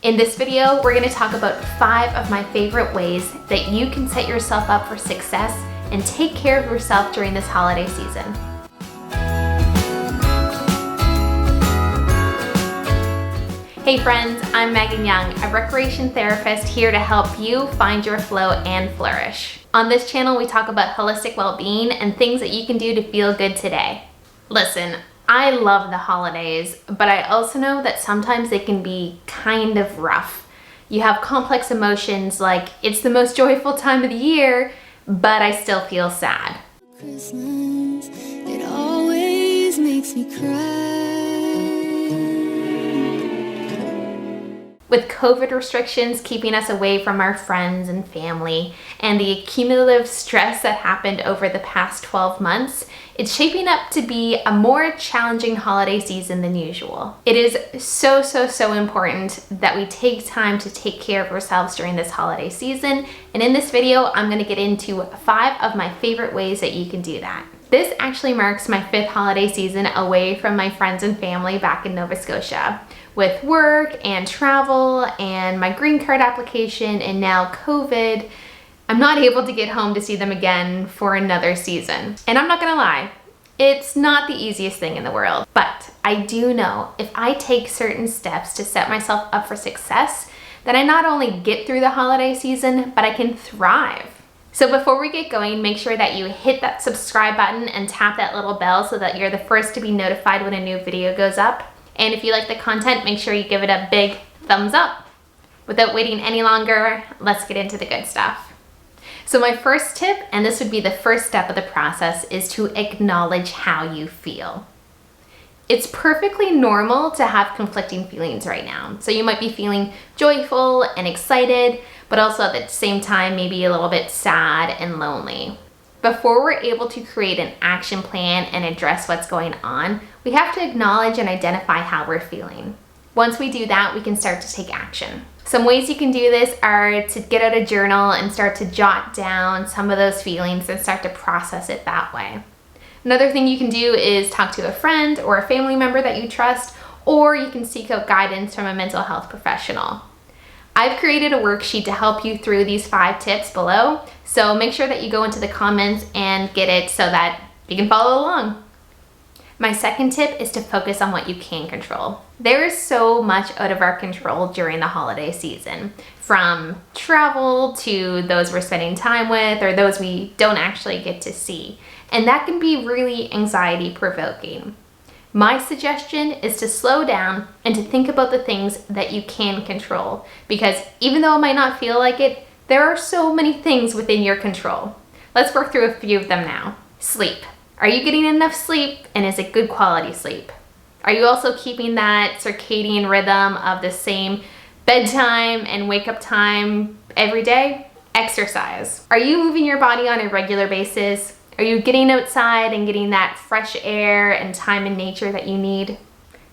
In this video, we're going to talk about 5 of my favorite ways that you can set yourself up for success and take care of yourself during this holiday season. Hey friends, I'm Meagan Young, a recreation therapist here to help you find your flow and flourish. On this channel, we talk about holistic well-being and things that you can do to feel good today. Listen, I love the holidays, but I also know that sometimes they can be kind of rough. You have complex emotions like it's the most joyful time of the year, but I still feel sad. Christmas, it always makes me cry. With COVID restrictions keeping us away from our friends and family, and the cumulative stress that happened over the past 12 months, it's shaping up to be a more challenging holiday season than usual. It is so important that we take time to take care of ourselves during this holiday season, and in this video, I'm gonna get into 5 of my favorite ways that you can do that. This actually marks my 5th holiday season away from my friends and family back in Nova Scotia. With work and travel and my green card application and now COVID, I'm not able to get home to see them again for another season. And I'm not gonna lie, it's not the easiest thing in the world, but I do know if I take certain steps to set myself up for success, then I not only get through the holiday season, but I can thrive. So before we get going, make sure that you hit that subscribe button and tap that little bell so that you're the first to be notified when a new video goes up. And if you like the content, make sure you give it a big thumbs up. Without waiting any longer, let's get into the good stuff. So my first tip, and this would be the first step of the process, is to acknowledge how you feel. It's perfectly normal to have conflicting feelings right now. So you might be feeling joyful and excited, but also at the same time, maybe a little bit sad and lonely. Before we're able to create an action plan and address what's going on, we have to acknowledge and identify how we're feeling. Once we do that, we can start to take action. Some ways you can do this are to get out a journal and start to jot down some of those feelings and start to process it that way. Another thing you can do is talk to a friend or a family member that you trust, or you can seek out guidance from a mental health professional. I've created a worksheet to help you through these 5 tips below, so make sure that you go into the comments and get it so that you can follow along. My second tip is to focus on what you can control. There is so much out of our control during the holiday season, from travel to those we're spending time with or those we don't actually get to see, and that can be really anxiety provoking. My suggestion is to slow down and to think about the things that you can control, because even though it might not feel like it, there are so many things within your control. Let's work through a few of them now. Sleep. Are you getting enough sleep, and is it good quality sleep? Are you also keeping that circadian rhythm of the same bedtime and wake up time every day? Exercise. Are you moving your body on a regular basis? Are you getting outside and getting that fresh air and time in nature that you need?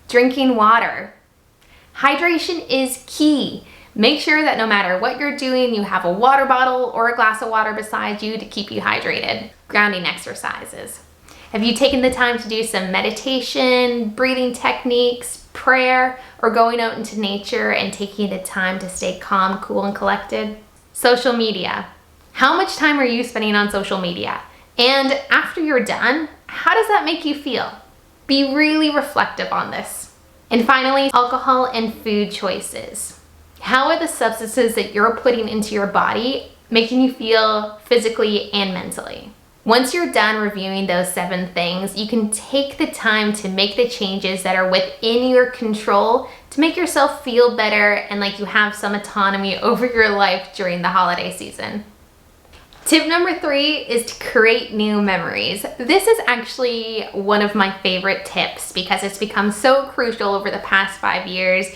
Drinking water. Hydration is key. Make sure that no matter what you're doing, you have a water bottle or a glass of water beside you to keep you hydrated. Grounding exercises. Have you taken the time to do some meditation, breathing techniques, prayer, or going out into nature and taking the time to stay calm, cool, and collected? Social media. How much time are you spending on social media? And after you're done, how does that make you feel? Be really reflective on this. And finally, alcohol and food choices. How are the substances that you're putting into your body making you feel physically and mentally? Once you're done reviewing those 7 things, you can take the time to make the changes that are within your control to make yourself feel better and like you have some autonomy over your life during the holiday season. Tip number 3 is to create new memories. This is actually one of my favorite tips because it's become so crucial over the past 5 years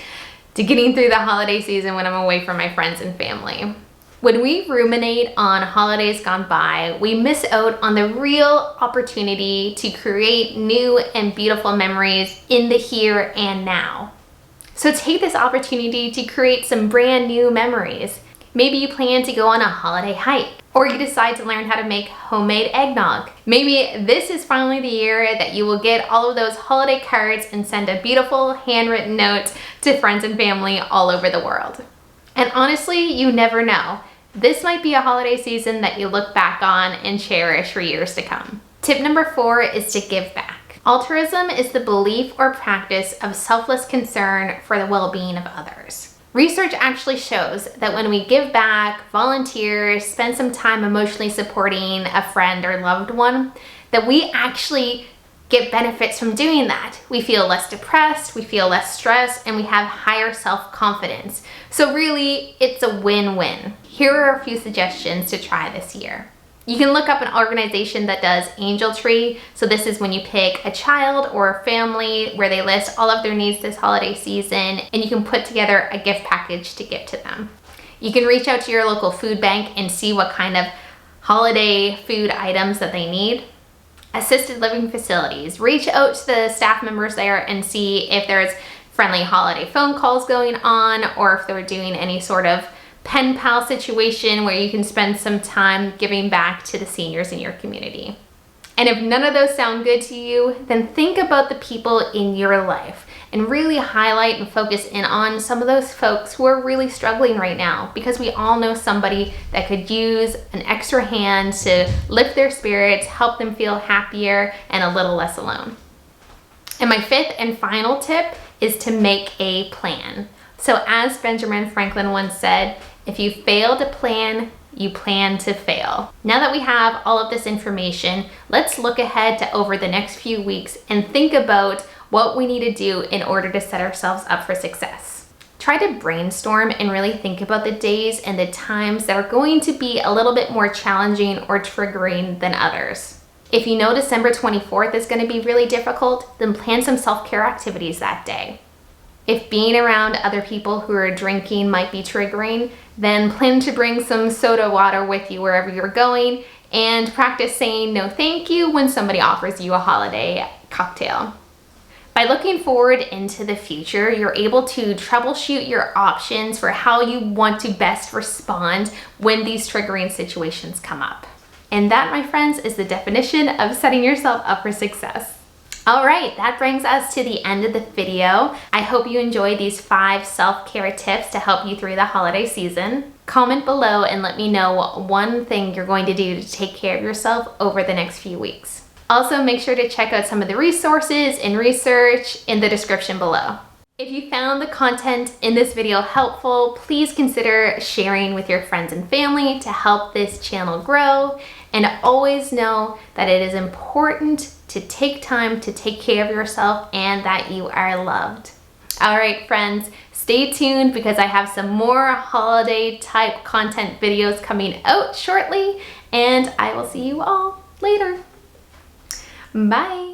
to getting through the holiday season when I'm away from my friends and family. When we ruminate on holidays gone by, we miss out on the real opportunity to create new and beautiful memories in the here and now. So take this opportunity to create some brand new memories. Maybe you plan to go on a holiday hike. Or you decide to learn how to make homemade eggnog. Maybe this is finally the year that you will get all of those holiday cards and send a beautiful handwritten note to friends and family all over the world. And honestly, you never know. This might be a holiday season that you look back on and cherish for years to come. Tip number 4 is to give back. Altruism is the belief or practice of selfless concern for the well-being of others. Research actually shows that when we give back, volunteer, spend some time emotionally supporting a friend or loved one, that we actually get benefits from doing that. We feel less depressed, we feel less stressed, and we have higher self-confidence. So really, it's a win-win. Here are a few suggestions to try this year. You can look up an organization that does Angel Tree. So this is when you pick a child or a family where they list all of their needs this holiday season, and you can put together a gift package to give to them. You can reach out to your local food bank and see what kind of holiday food items that they need. Assisted living facilities. Reach out to the staff members there and see if there's friendly holiday phone calls going on, or if they're doing any sort of pen pal situation where you can spend some time giving back to the seniors in your community. And if none of those sound good to you, then think about the people in your life and really highlight and focus in on some of those folks who are really struggling right now, because we all know somebody that could use an extra hand to lift their spirits, help them feel happier and a little less alone. And my 5th and final tip is to make a plan. So as Benjamin Franklin once said, if you fail to plan, you plan to fail. Now that we have all of this information, let's look ahead to over the next few weeks and think about what we need to do in order to set ourselves up for success. Try to brainstorm and really think about the days and the times that are going to be a little bit more challenging or triggering than others. If you know December 24th is going to be really difficult, then plan some self-care activities that day. If being around other people who are drinking might be triggering, then plan to bring some soda water with you wherever you're going, and practice saying no thank you when somebody offers you a holiday cocktail. By looking forward into the future, you're able to troubleshoot your options for how you want to best respond when these triggering situations come up. And that, my friends, is the definition of setting yourself up for success. All right, that brings us to the end of the video. I hope you enjoyed these 5 self-care tips to help you through the holiday season. Comment below and let me know one thing you're going to do to take care of yourself over the next few weeks. Also, make sure to check out some of the resources and research in the description below. If you found the content in this video helpful, please consider sharing with your friends and family to help this channel grow. And always know that it is important to take time to take care of yourself and that you are loved. All right, friends, stay tuned because I have some more holiday type content videos coming out shortly, and I will see you all later. Bye.